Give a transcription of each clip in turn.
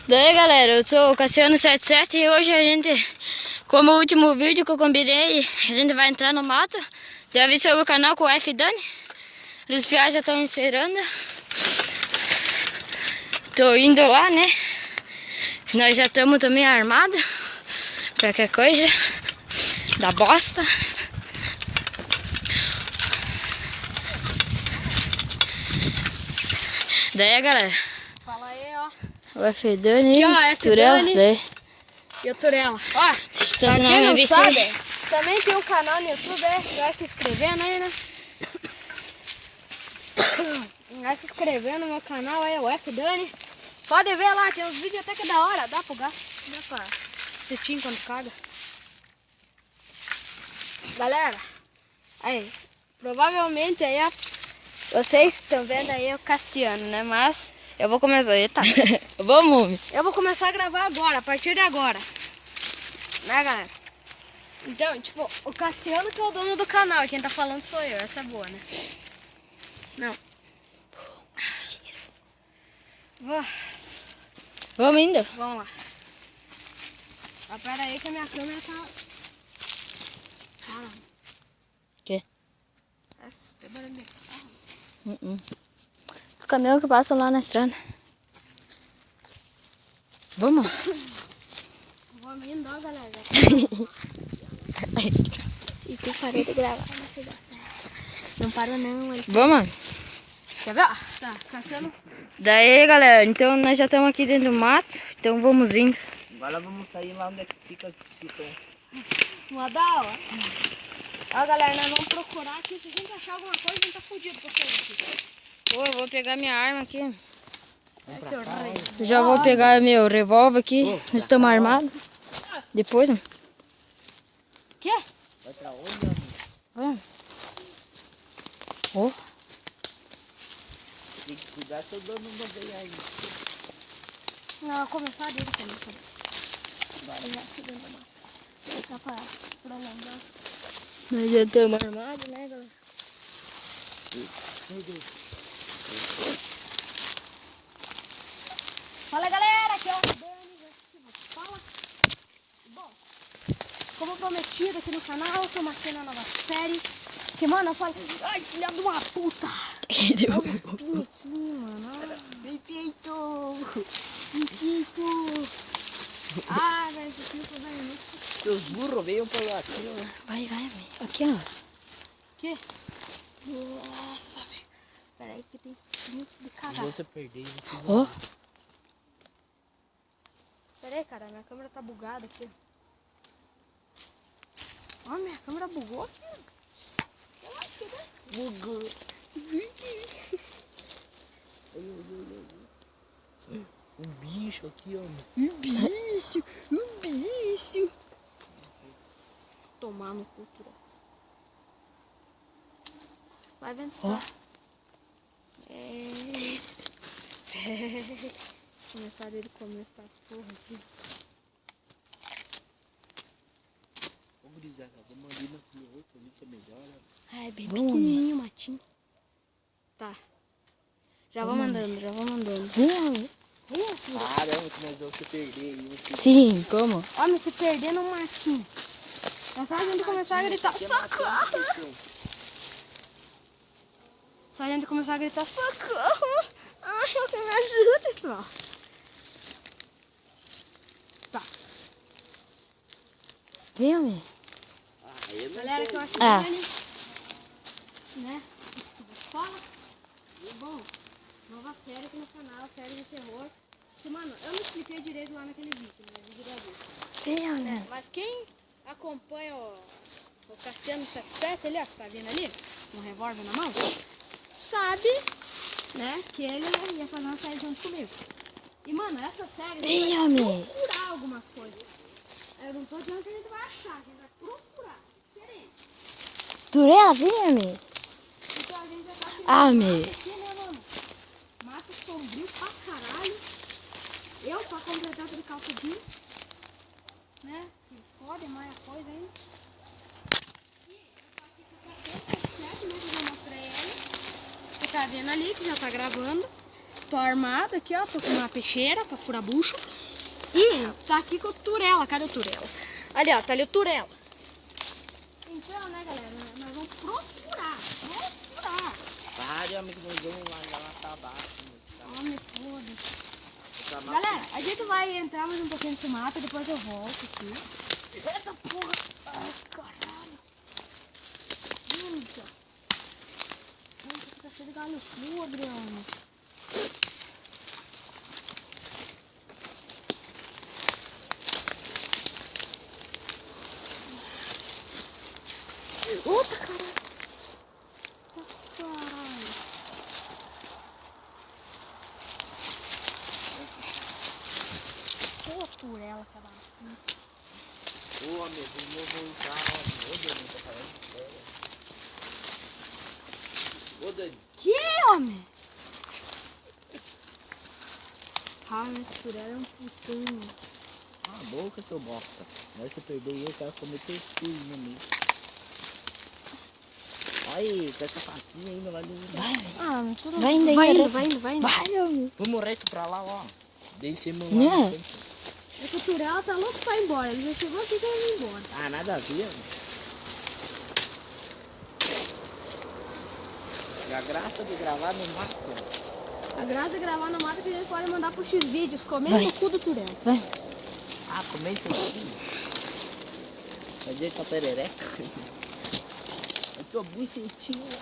Daí galera, eu sou o Cassiano77 e hoje a gente, como o último vídeo que eu combinei, a gente vai entrar no mato. Já vi sobre o canal com o F Dani. Os piás já estão esperando. Tô indo lá, né? Nós já estamos também armados. Qualquer coisa da bosta. Daí galera. Fala aí, ó. O F Dani, aqui, ó, F Turella, Dani. daí. E o Turella. Ó, pra quem não sabe, também tem um canal no YouTube, vai se inscrevendo aí, né? Vai se inscrevendo no meu canal aí, o F Dani. Pode ver lá, tem uns vídeos até que é da hora, dá pro gasto, dá pra assistir quando caga. Galera, aí, provavelmente aí, ó, vocês estão vendo aí o Cassiano, né? Mas eu vou começar, eita. Vamos! Eu vou começar a gravar agora, a partir de agora. Né, galera? Então, tipo, o Cassiano que é o dono do canal, e quem tá falando sou eu, essa é boa, né? Não. Vamos indo? Vamos lá. Ah, pera aí que a minha câmera tá... Ah, O quê? tem barulho de carro. O caminhão que passa lá na estrada. Vamos? Vamos indo, ó, galera. E tu parei de gravar. Não parou não, ele... Vamos? Quer ver? Ó? Tá, Cassiano. Daí galera, então nós já estamos aqui dentro do mato, então vamos indo. Agora vamos sair lá onde é que fica os psicos. Modal, ó. Ó, galera, nós vamos procurar aqui. Se a gente achar alguma coisa, a gente tá fudido pra sair daqui. Pô, eu vou pegar minha arma aqui. Que Já vou pegar meu revólver aqui. Nós estamos armados. Depois, né? Quê? Vai pra onde, amigo? Vamos. Ó. Tem que cuidar se eu dou no bandeira aí. Não, vou começar dele também. Agora já se dando mata. Dá pra prolongar. Nós já estamos armados, né, galera? Meu Deus. Fala, galera, aqui é o Dani. Fala. Bom, como prometido aqui no canal, tô marcando a nova série. Que, mano, eu falo, ai, filha de uma puta. Que deu? Olha os espinhos aqui, mano. Bem feito! Infinito. Ah, velho, esse filho foi muito. Seus burros veio pra lá. Vai, amigo. Aqui, ó. Que? Nossa, velho. Pera aí que tem espinho de Se caralho. você perder, você vai. Ó. Pera aí, cara, minha câmera tá bugada aqui. Ó, minha câmera bugou aqui. Eu acho que né? Bugou. Um bicho aqui, ó. Um bicho. Tomar no cultura. Vai vendo só. Ó. Começar dele começar porra aqui. Ô, gurizada, vamos ali naquele outro ali que é melhor. Ó. Ah, é bem Vamos. pequenininho o matinho. Tá. Já vamos andando, já vamos andando. Vamos. Caramba, que nós vamos se perder aí. Você... Sim, como? Homem, se perder no matinho. É só a gente começar a gritar, socorro! Só a gente começar a gritar, socorro! Ai, alguém me ajuda, pessoal. Tá. Vem, amigo. Galera, que eu acho Ah. grande, né? Fala. E bom, nova série aqui no canal, série de terror. Que, mano, eu não expliquei direito lá naquele vídeo, né? Vídeo da vida. Vem, amigo. Mas quem acompanha o Cassiano 77 ali, ó, que tá vindo ali, com um revólver na mão, sabe, né, que ele ia fazer uma série junto comigo. E, mano, essa série Vem, vai amigo. procurar algumas coisas. Eu não tô dizendo que a gente vai achar, a gente vai procurar. Diferente. Turella, vem, amigo. Então a gente já tá aqui. Amigo. Aqui, né, mano? Mato sombrio pra caralho. Eu, pra completar tudo calça jeans, né? Que foda mais a coisa ainda. E eu tô aqui com o 77, né? Que eu já mostrei ele. Você tá vendo ali que já tá gravando. tô armada aqui, ó. Tô com uma peixeira pra furar bucho. E tá aqui com o Turela. Cadê o Turela? Ali, ó. Tá ali o Turela. Então, né, galera? Nós vamos procurar. Vários amigos meus vão lá pra baixo. Homem, foda. Galera, a gente vai entrar mais um pouquinho nesse mato, depois eu volto aqui. Eita porra! Ai, caralho! Eita! Tá cheio de galho podre, homem. Outra, caralho! Caralho! Turela, caralho. Ô, amigo, eu vou voltar, ó. Ô, Dani, tá falando sério. Ô, Dani. Que, homem? Ah, esse Turela é um putinho. Cala a boca, seu bosta. Mas você perdeu eu, quero comer teu cu no meio. Olha aí, com essa faquinha ainda lá dentro. Ah, tudo Vai indo, vai indo. Vai, homem. Vamos reto pra lá, ó. Descer meu Não. lado. É que o Turela tá louco pra ir embora. Ele já chegou aqui e quer ir embora. Ah, nada a ver. E a graça de gravar no mato. A graça é gravar no mato que a gente pode mandar pro X-Vídeos. Comendo Vai. o cu do Turela. Vai. Ah, comenta aqui. Vai dizer que tá perereca. Eu tô bucetinha.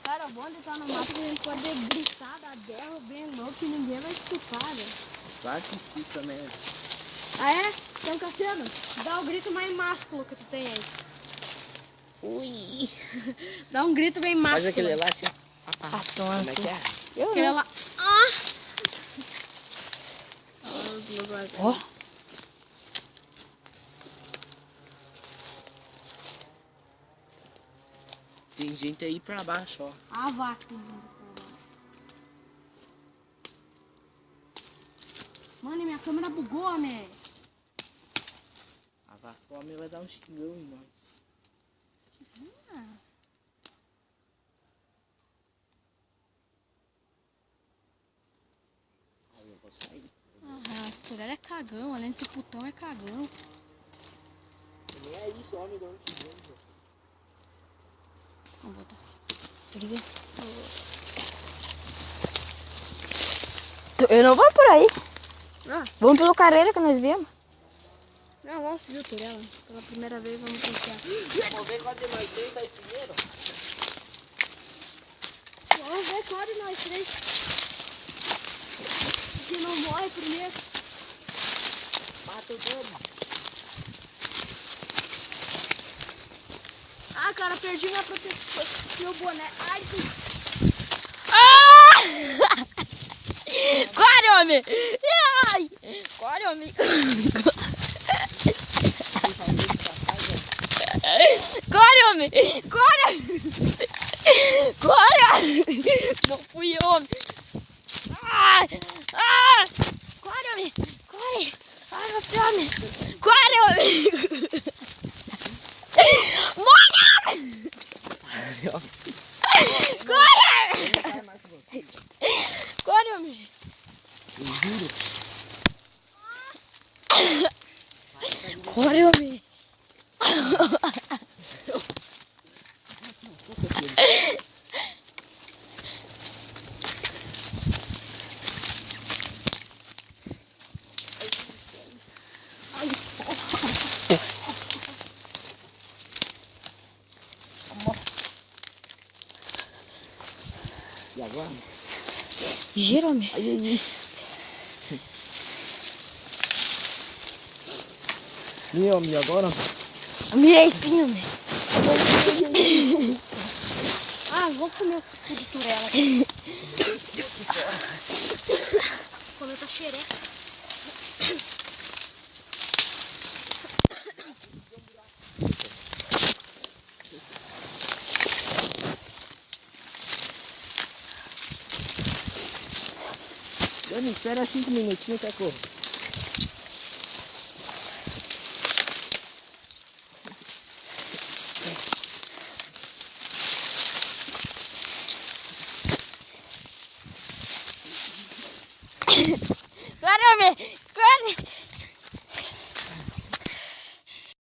Cara, bom de estar no mato que a gente pode gritar da guerra bem louco que ninguém vai escutar, velho. Vai que escuta, né? Ah, é? Então, Cassiano, dá o grito mais másculo que tu tem aí. Ui. Dá um grito bem másculo. Faz aquele lá assim. Patonto. Como é que é? Eu Aquele não. lá. Ah! Ó. Tem gente aí pra baixo, ó. A vaca. Mano, minha câmera bugou, homem. A vaca, o homem vai dar um xingão em nós. Aí eu vou sair. Ah, o Turela é cagão, além de ser putão, é cagão. Nem é isso, o homem dá um xingão. Vamos botar. Eu não vou por aí. Ah, Vamos pelo Carreira que nós viemos. não, vamos seguir o Turela. Pela primeira vez vamos confiar. Vamos ver qual de nós três sai primeiro. Vamos ver qual de nós três que não morre primeiro. Mata o Dani. Ah, cara, perdi minha proteção. Meu boné. Ai, Ah! Corre, homem! Ai! Corre, homem! Corre, homem! Corre! Corre! Não fui eu, homem! Ah! Ah! Corre, homem! Corre! Ai, meu filho! Corre, homem! Morre! Corre! Corre, homem! Corre, homem! E agora? Gira, homem! Ai, ai, ai. E homem, agora? Minha espinha, homem! Ah, vou comer o cu de Turela. Comer outra xereca. Dani, espera 5 minutinhos que eu corro. Corre, homem! Corre!